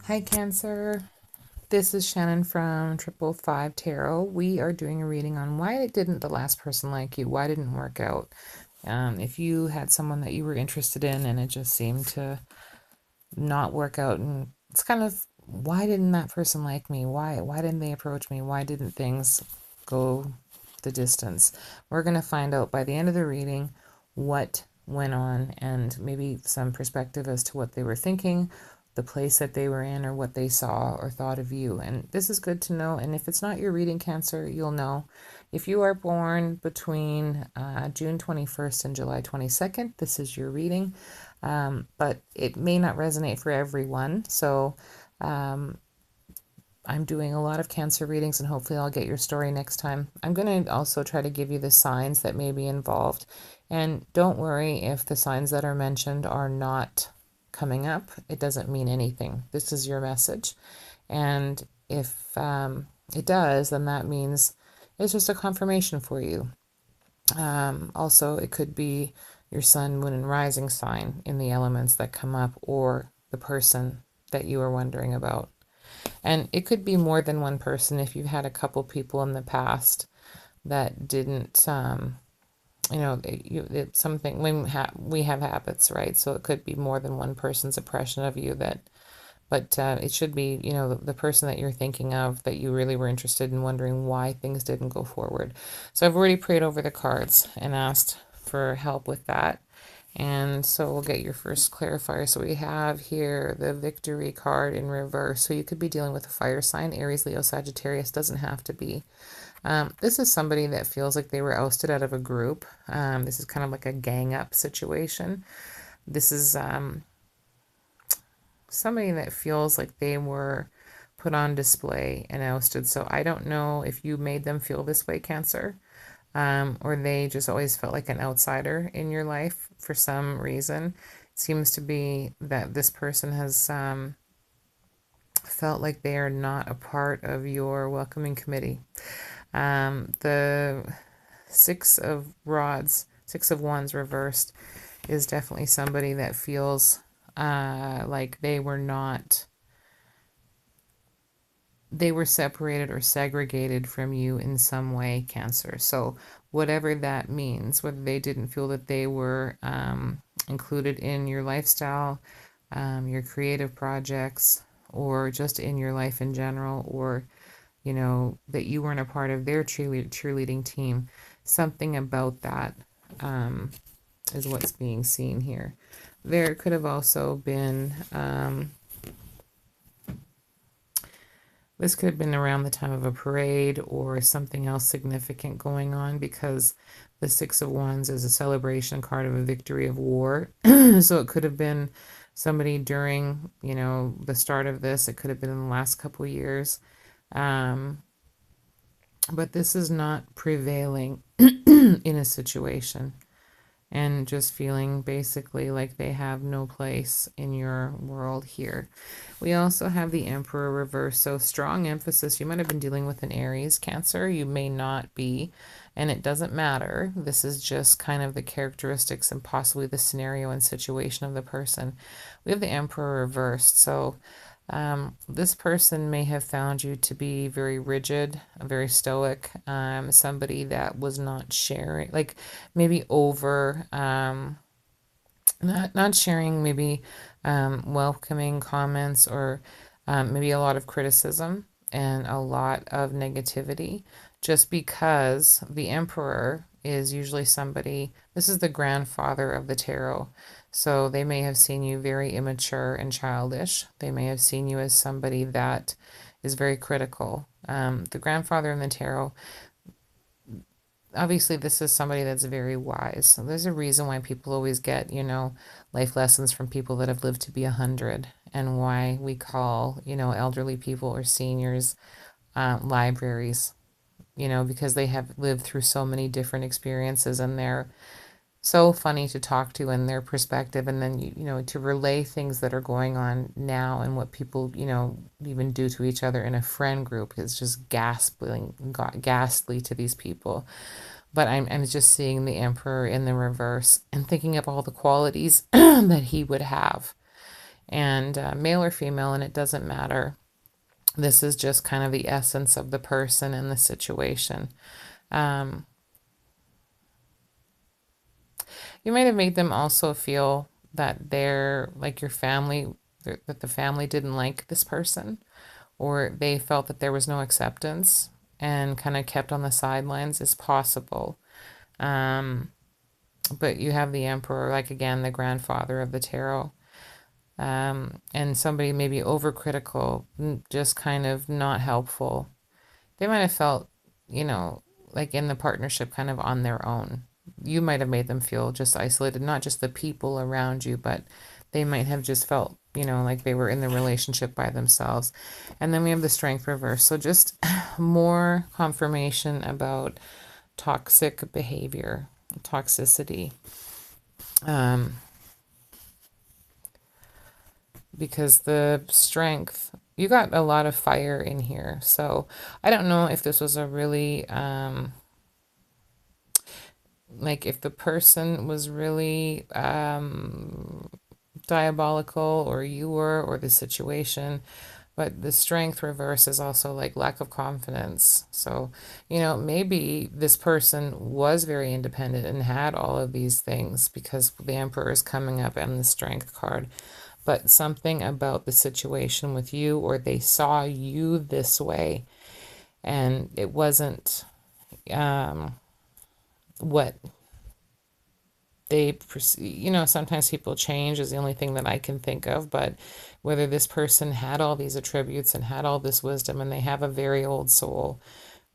Hi, Cancer. This is Shannon from Triple Five Tarot. We are doing a reading on why didn't the last person like you? Why didn't it work out? If you had someone that you were interested in and it just seemed to not work out, and it's kind of why didn't that person like me? Why didn't they approach me? Why didn't things go the distance? We're going to find out by the end of the reading what went on and maybe some perspective as to what they were thinking, the place that they were in, or what they saw or thought of you. And this is good to know. And if it's not your reading, Cancer, you'll know. If you are born between June 21st and July 22nd, this is your reading. But it may not resonate for everyone. So I'm doing a lot of Cancer readings, and hopefully I'll get your story next time. I'm going to also try to give you the signs that may be involved. And don't worry if the signs that are mentioned are not coming up. It doesn't mean anything. This is your message. And if it does, then that means it's just a confirmation for you. Also, it could be your sun, moon, and rising sign in the elements that come up, or the person that you are wondering about. And it could be more than one person if you've had a couple people in the past that didn't, it's something when we have habits, right? So it could be more than one person's impression of you but it should be, the person that you're thinking of that you really were interested in, wondering why things didn't go forward. So I've already prayed over the cards and asked for help with that. And so we'll get your first clarifier. So we have here the Victory card in reverse. So you could be dealing with a fire sign, Aries, Leo, Sagittarius, doesn't have to be. This is somebody that feels like they were ousted out of a group. This is kind of like a gang up situation. This is somebody that feels like they were put on display and ousted. So I don't know if you made them feel this way, Cancer, or they just always felt like an outsider in your life for some reason. It seems to be that this person has felt like they are not a part of your welcoming committee. The Six of Wands reversed is definitely somebody that feels like they were separated or segregated from you in some way, Cancer. So whatever that means, whether they didn't feel that they were included in your lifestyle, your creative projects, or just in your life in general, or that you weren't a part of their cheerleading team, something about that is what's being seen here. There could have also been this could have been around the time of a parade or something else significant going on, because the Six of Wands is a celebration card of a victory of war. So it could have been somebody during, the start of this. It could have been in the last couple of years. But this is not prevailing in a situation, and just feeling basically like they have no place in your world here. We also have the Emperor reverse. So strong emphasis. You might have been dealing with an Aries, Cancer. You may not be, and it doesn't matter. This is just kind of the characteristics and possibly the scenario and situation of the person. We have the Emperor reversed. So this person may have found you to be very rigid, very stoic, somebody that was not sharing, like maybe over, not sharing, maybe welcoming comments, or maybe a lot of criticism and a lot of negativity, just because the Emperor is usually somebody, this is the grandfather of the tarot. So they may have seen you very immature and childish. They may have seen you as somebody that is very critical. The grandfather in the tarot, obviously this is somebody that's very wise. So there's a reason why people always get, life lessons from people that have lived to be 100, and why we call, elderly people or seniors libraries, because they have lived through so many different experiences, and they're so funny to talk to and their perspective, and then to relay things that are going on now and what people even do to each other in a friend group is just ghastly to these people. But I'm just seeing the Emperor in the reverse and thinking of all the qualities that he would have and male or female, and it doesn't matter. This is just kind of the essence of the person and the situation. Um, you might have made them also feel that they're like your family, that the family didn't like this person, or they felt that there was no acceptance and kind of kept on the sidelines is possible. Um, but you have the emperor, like again, the grandfather of the tarot. And somebody maybe overcritical, just kind of not helpful. They might have felt, you know, like in the partnership kind of on their own. You might have made them feel just isolated, not just the people around you, but they might have just felt, you know, like they were in the relationship by themselves. And then we have the strength reverse. So just more confirmation about toxic behavior, toxicity. Um, because the strength, you got a lot of fire in here. So I don't know if this was a really, like if the person was really diabolical, or you were, or the situation. But the strength reverse is also like lack of confidence. So, you know, maybe this person was very independent and had all of these things because the Emperor is coming up and the strength card. But something about the situation with you, or they saw you this way, and it wasn't what they, you know, sometimes people change is the only thing that I can think of, but whether this person had all these attributes and had all this wisdom and they have a very old soul,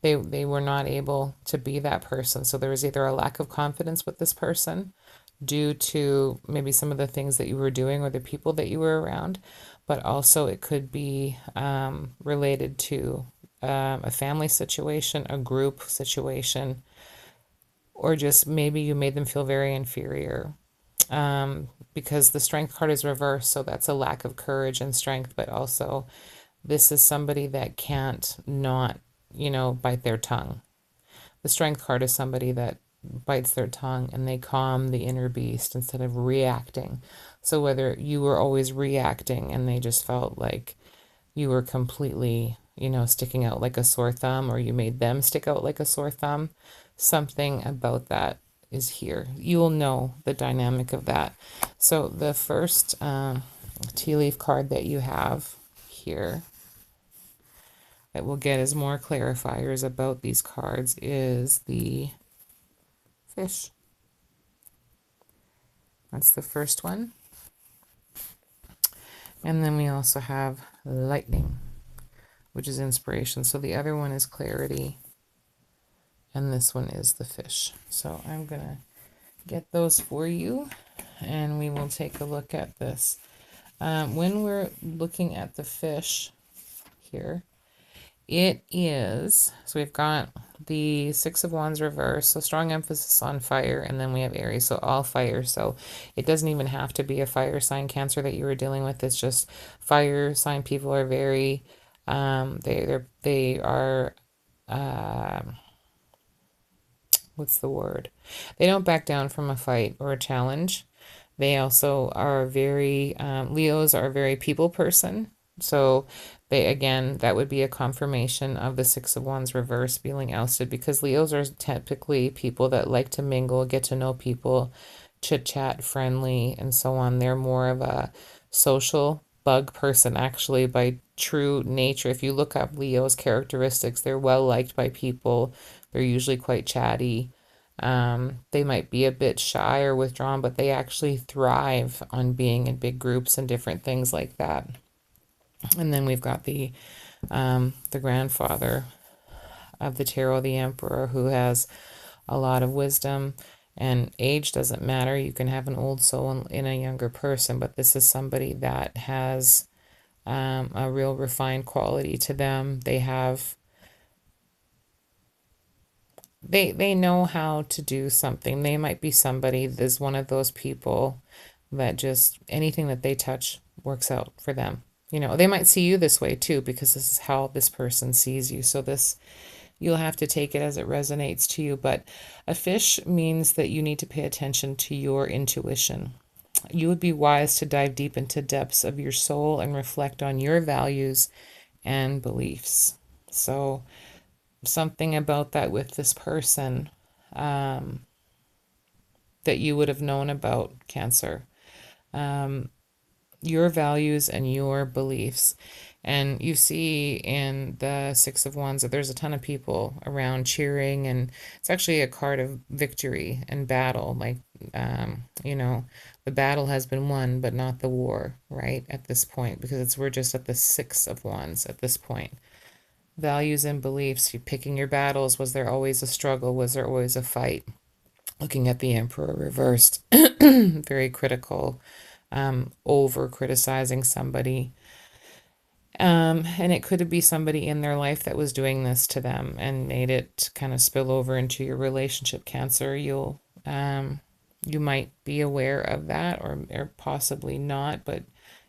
they were not able to be that person. So there was either a lack of confidence with this person due to maybe some of the things that you were doing or the people that you were around, but also it could be related to a family situation, a group situation, or just maybe you made them feel very inferior. Because the strength card is reversed, so that's a lack of courage and strength, but also this is somebody that can't not, you know, bite their tongue. The strength card is somebody that bites their tongue and they calm the inner beast instead of reacting. So whether you were always reacting and they just felt like you were completely, you know, sticking out like a sore thumb, or you made them stick out like a sore thumb, something about that is here. You will know the dynamic of that. So the first tea leaf card that you have here that we'll get as more clarifiers about these cards is the fish. That's the first one. And then we also have lightning, which is inspiration. So the other one is clarity, and this one is the fish. So I'm going to get those for you, and we will take a look at this. When we're looking at the fish here, it is, so we've got the Six of Wands reverse, so strong emphasis on fire, and then we have Aries, so all fire. So it doesn't even have to be a fire sign Cancer that you were dealing with. It's just fire sign people are very, they are, what's the word? They don't back down from a fight or a challenge. They also are very, Leos are a very people person. So they, again, that would be a confirmation of the Six of Wands reverse feeling ousted, because Leos are typically people that like to mingle, get to know people, chit chat, friendly, and so on. They're more of a social bug person, actually, by true nature. If you look up Leo's characteristics, they're well liked by people. They're usually quite chatty. They might be a bit shy or withdrawn, but they actually thrive on being in big groups and different things like that. And then we've got the grandfather of the tarot, the Emperor, who has a lot of wisdom, and age doesn't matter. You can have an old soul in a younger person, but this is somebody that has a real refined quality to them. They have, they know how to do something. They might be somebody that's one of those people that just anything that they touch works out for them. You know, they might see you this way too, because this is how this person sees you. So this, you'll have to take it as it resonates to you. But a fish means that you need to pay attention to your intuition. You would be wise to dive deep into depths of your soul and reflect on your values and beliefs. So, something about that with this person um, that you would have known about, Cancer. Um, your values and your beliefs. And you see in the Six of Wands that there's a ton of people around cheering, and it's actually a card of victory and battle. Like, the battle has been won, but not the war, right? At this point, because we're just at the Six of Wands at this point. Values and beliefs, you picking your battles. Was there always a struggle? Was there always a fight? Looking at the Emperor reversed, very critical, over criticizing somebody. And it could be somebody in their life that was doing this to them and made it kind of spill over into your relationship, Cancer. You might be aware of that, or possibly not, but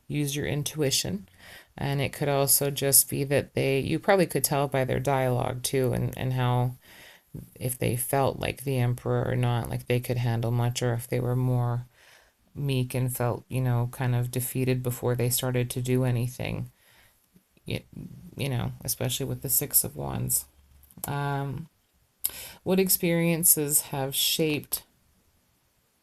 use your intuition. And it could also just be that you probably could tell by their dialogue too, and how, if they felt like the Emperor or not, like they could handle much, or if they were more meek and felt, kind of defeated before they started to do anything, you, especially with the Six of Wands. Um, what experiences have shaped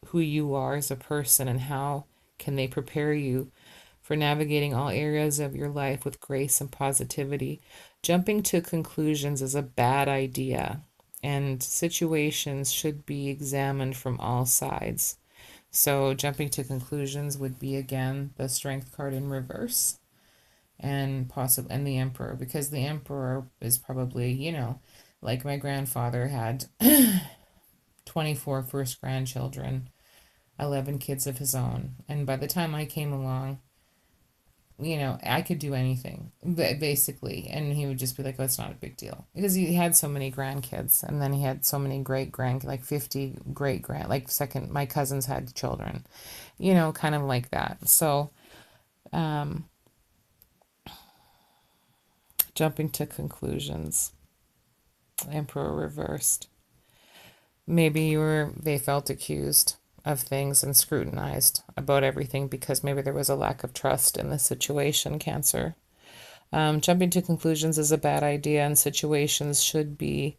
who you are as a person, and how can they prepare you for navigating all areas of your life with grace and positivity? Jumping to conclusions is a bad idea, and situations should be examined from all sides. So, jumping to conclusions would be again the Strength card in reverse, and the Emperor, because the Emperor is probably, like my grandfather had 24 first grandchildren, 11 kids of his own. And by the time I came along, I could do anything, basically. And he would just be like, oh, it's not a big deal. Because he had so many grandkids. And then he had so many like 50 my cousins had children, kind of like that. So, um, jumping to conclusions, Emperor reversed. Maybe they felt accused of things and scrutinized about everything because maybe there was a lack of trust in the situation, Cancer. Jumping to conclusions is a bad idea, and situations should be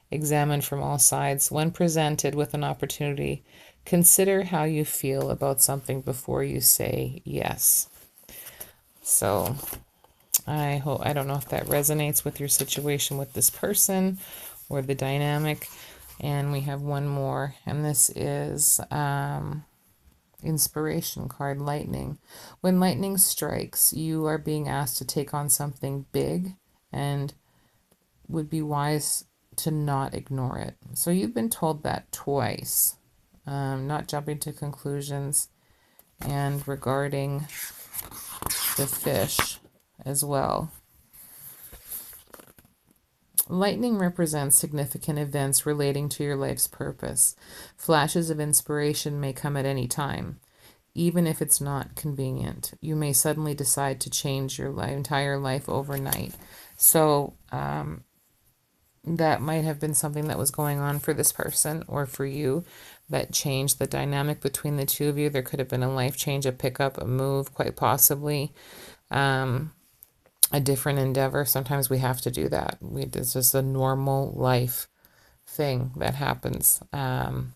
examined from all sides. When presented with an opportunity, consider how you feel about something before you say yes. So, I don't know if that resonates with your situation with this person or the dynamic. And we have one more, and this is inspiration card, lightning. When lightning strikes, you are being asked to take on something big, and would be wise to not ignore it. So you've been told that twice. Not jumping to conclusions, and regarding the fish as well. Lightning represents significant events relating to your life's purpose. Flashes of inspiration may come at any time, even if it's not convenient. You may suddenly decide to change your entire life overnight. So, that might have been something that was going on for this person or for you that changed the dynamic between the two of you. There could have been a life change, a pickup, a move, quite possibly. A different endeavor. Sometimes we have to do that. It's just a normal life thing that happens. Or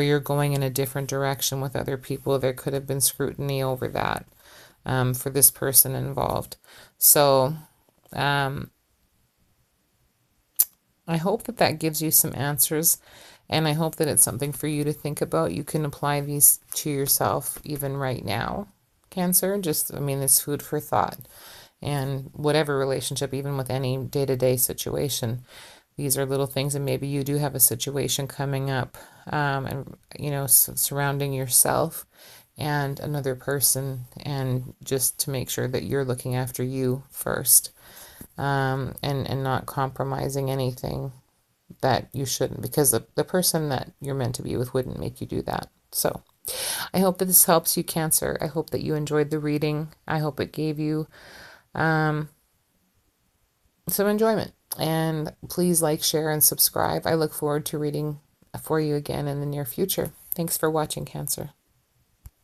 you're going in a different direction with other people. There could have been scrutiny over that for this person involved. So I hope that gives you some answers, and I hope that it's something for you to think about. You can apply these to yourself even right now, Cancer. It's food for thought. And whatever relationship, even with any day-to-day situation, these are little things. And maybe you do have a situation coming up, and surrounding yourself and another person, and just to make sure that you're looking after you first, and not compromising anything that you shouldn't, because the person that you're meant to be with wouldn't make you do that. So I hope that this helps you, Cancer. I hope that you enjoyed the reading. I hope it gave you some enjoyment. And please like, share, and subscribe. I look forward to reading for you again in the near future. Thanks for watching, Cancer.